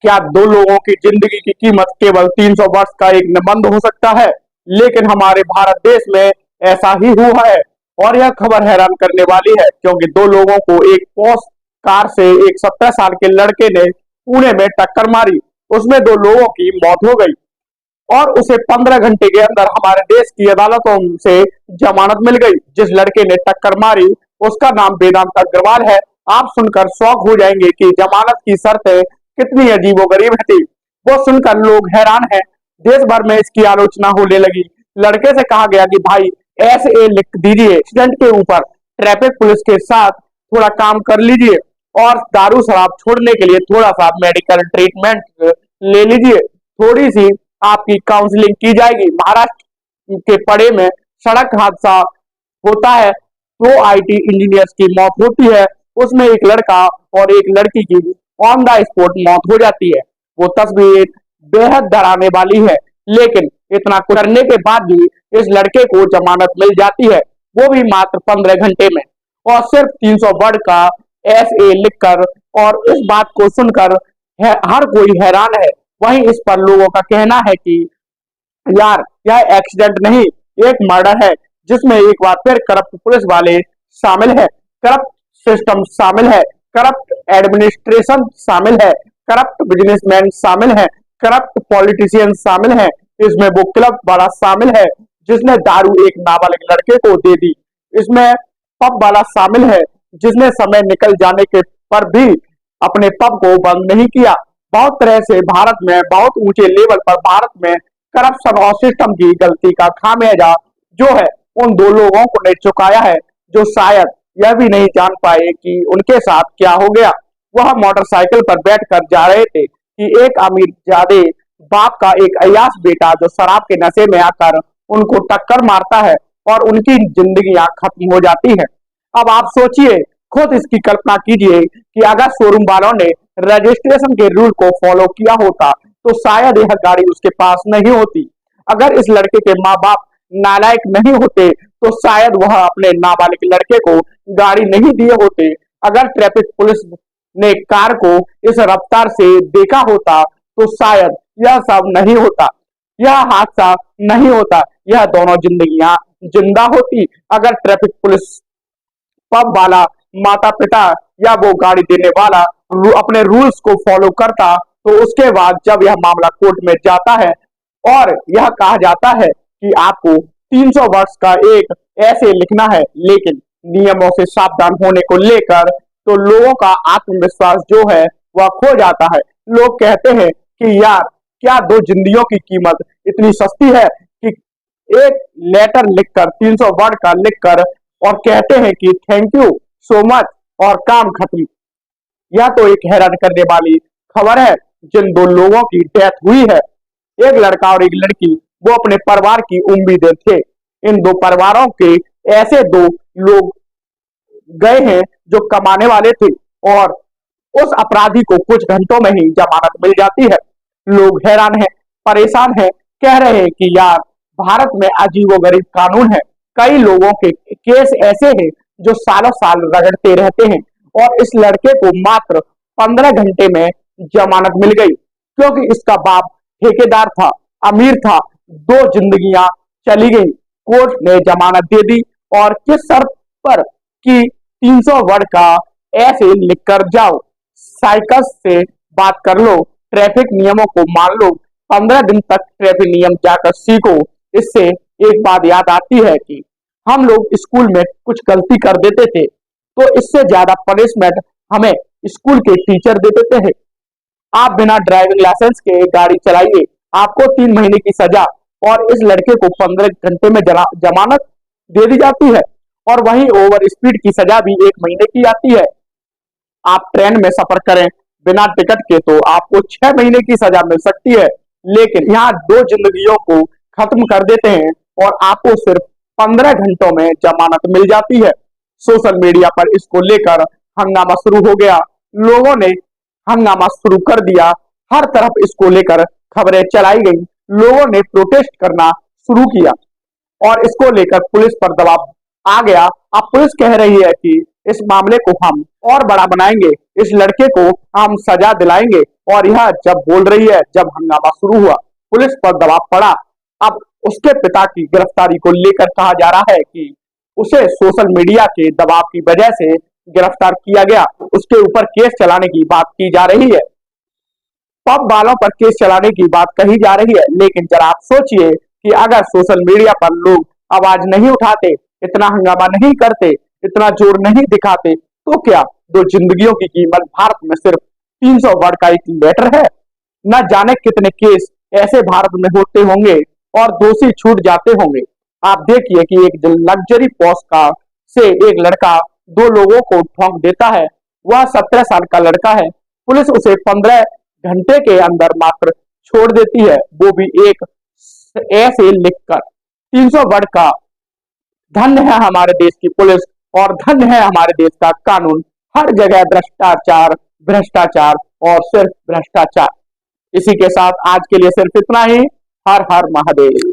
क्या दो लोगों की जिंदगी की कीमत केवल 300 वर्ष का एक निबंध हो सकता है? लेकिन हमारे भारत देश में ऐसा ही हुआ है। और यह खबर हैरान करने वाली है, क्योंकि दो लोगों को एक पोश कार से एक 17 साल के लड़के ने पुणे में टक्कर मारी। उसमें दो लोगों की मौत हो गई और उसे 15 घंटे के अंदर हमारे देश की अदालतों से जमानत मिल गई। जिस लड़के ने टक्कर मारी उसका नाम वेदांत अग्रवाल है। आप सुनकर शौक हो जाएंगे कि जमानत की शर्तें कितनी अजीबोगरीब थी। वो सुनकर लोग हैरान हैं। देश भर में इसकी आलोचना होने लगी। लड़के से कहा गया कि भाई ऐसे लिख दीजिए, एक्सीडेंट के ऊपर ट्रैफिक पुलिस के साथ थोड़ा काम कर लीजिए और दारू शराब छोड़ने के लिए थोड़ा सा मेडिकल ट्रीटमेंट ले लीजिए, थोड़ी सी आपकी काउंसलिंग की जाएगी। महाराष्ट्र के पड़े में सड़क हादसा होता है, दो आईटी इंजीनियर्स की मौत होती है। उसमें एक लड़का और एक लड़की की ऑन द स्पॉट मौत हो जाती है। वो तस्वीर बेहद डराने वाली है, लेकिन इतना कुछ करने के बाद भी इस लड़के को जमानत मिल जाती है, वो भी मात्र 15 घंटे में, और सिर्फ 300 वर्ड का एसए लिखकर। और इस बात को सुनकर हर कोई हैरान है। वहीं इस पर लोगों का कहना है कि यार यह एक्सीडेंट नहीं, एक मर्डर है, जिसमें एक बार फिर करप्ट पुलिस वाले शामिल है, करप्ट सिस्टम शामिल है, करप्ट एडमिनिस्ट्रेशन शामिल है, करप्ट बिजनेसमैन शामिल है, करप्ट पॉलिटिशियन शामिल है। इसमें वो क्लब वाला शामिल है जिसने दारू एक नाबालिग लड़के को दे दी। इसमें पब वाला शामिल है जिसने समय निकल जाने के पर भी अपने पब को बंद नहीं किया। बहुत तरह से भारत में बहुत ऊंचे लेवल पर भारत में करप्शन और सिस्टम की गलती का खामियाजा जो है उन दो लोगों को ने चुकाया है, जो शायद यह भी नहीं जान पाए कि उनके साथ क्या हो गया। वह मोटरसाइकिल पर बैठकर जा रहे थे कि एक अमीर जादे बाप का एक अय्याश बेटा जो शराब के नशे में आकर उनको टक्कर मारता है और उनकी जिंदगियां खत्म हो जाती है। अब आप सोचिए, खुद इसकी कल्पना कीजिए कि अगर शोरूम वालों ने रजिस्ट्रेशन के रूल को फॉलो किया होता तो शायद यह गाड़ी उसके पास नहीं होती। अगर इस लड़के के माँ बाप नालायक नहीं होते तो शायद वह अपने नाबालिग लड़के को गाड़ी नहीं दिए होते। अगर ट्रैफिक पुलिस ने कार को इस रफ्तार से देखा होता तो शायद यह सब नहीं होता, यह हादसा नहीं होता, यह दोनों जिंदगियां जिंदा होती। अगर ट्रैफिक पुलिस पब वाला माता पिता या वो गाड़ी देने वाला अपने रूल्स को फॉलो करता तो उसके बाद जब यह मामला कोर्ट में जाता है और यह कहा जाता है कि आपको 300 वर्ष का एक ऐसे लिखना है, लेकिन नियमों से सावधान होने को लेकर तो लोगों का आत्मविश्वास जो है वह खो जाता है। लोग कहते हैं कि यार क्या दो जिंदगियों की कीमत इतनी सस्ती है कि एक लेटर लिखकर 300 वर्ड का लिखकर और कहते हैं कि थैंक यू सो मच और काम खत्म। यह तो एक हैरान करने वाली खबर है। जिन दो लोगों की डेथ हुई है, एक लड़का और एक लड़की, वो अपने परिवार की उम्मीदें थे। इन दो परिवारों के ऐसे दो लोग गए हैं जो कमाने वाले थे और उस अपराधी को कुछ घंटों में ही जमानत मिल जाती है। लोग हैरान हैं, परेशान हैं, कह रहे हैं कि यार भारत में अजीबोगरीब कानून है। कई लोगों के केस ऐसे हैं जो सालों साल रगड़ते रहते हैं और इस लड़के को मात्र 15 घंटे में जमानत मिल गई, क्योंकि इसका बाप ठेकेदार था, अमीर था। दो जिंदगियां चली गई। कोर्ट ने जमानत दे दी और किस शर्त पर कि 300 वर्ड का ऐसे लिख कर जाओ, साइकस से बात कर लो, ट्रैफिक नियमों को मान लो, 15 दिन तक ट्रैफिक नियम जाकर सीखो। इससे एक बात याद आती है कि हम लोग स्कूल में कुछ गलती कर देते थे तो इससे ज्यादा पनिशमेंट हमें स्कूल के टीचर दे देते हैं। आप बिना ड्राइविंग लाइसेंस के गाड़ी चलाइए, आपको 3 महीने की सजा, और इस लड़के को 15 घंटे में जमानत दे दी जाती है। और वहीं ओवर स्पीड की सजा भी 1 महीने की आती है। आप ट्रेन में सफर करें बिना टिकट के तो आपको 6 महीने की सजा मिल सकती है, लेकिन यहाँ दो जिंदगियों को खत्म कर देते हैं और आपको सिर्फ 15 घंटों में जमानत मिल जाती है। सोशल मीडिया पर इसको लेकर हंगामा शुरू हो गया। लोगों ने हंगामा शुरू कर दिया, हर तरफ इसको लेकर खबरें चलाई गई। लोगों ने प्रोटेस्ट करना शुरू किया और इसको लेकर पुलिस पर दबाव आ गया। अब पुलिस कह रही है कि इस मामले को हम और बड़ा बनाएंगे, इस लड़के को हम सजा दिलाएंगे। और यह जब बोल रही है, जब हंगामा शुरू हुआ, पुलिस पर दबाव पड़ा। अब उसके पिता की गिरफ्तारी को लेकर कहा जा रहा है कि उसे सोशल मीडिया के दबाव की वजह से गिरफ्तार किया गया। उसके ऊपर केस चलाने की बात की जा रही है, पब वालों पर केस चलाने की बात कही जा रही है। लेकिन जरा आप सोचिए कि अगर सोशल मीडिया पर लोग आवाज नहीं उठाते, इतना हंगामा नहीं करते, इतना जोर नहीं दिखाते, तो क्या दो जिंदगियों की कीमत भारत में सिर्फ 300 वर्ड का एक लेटर है? न जाने कितने केस ऐसे भारत में होते होंगे और दोषी छूट जाते होंगे। आप देखिए कि एक लग्जरी पॉश कार से एक लड़का दो लोगों को ठोक देता है। वह 17 साल का लड़का है। पुलिस उसे 15 घंटे के अंदर मात्र छोड़ देती है, वो भी एक ऐसे लिखकर 300 वर्ड का। धन्य है हमारे देश की पुलिस और धन्य है हमारे देश का कानून। हर जगह भ्रष्टाचार, भ्रष्टाचार और सिर्फ भ्रष्टाचार। इसी के साथ आज के लिए सिर्फ इतना ही। हर हर महादेव।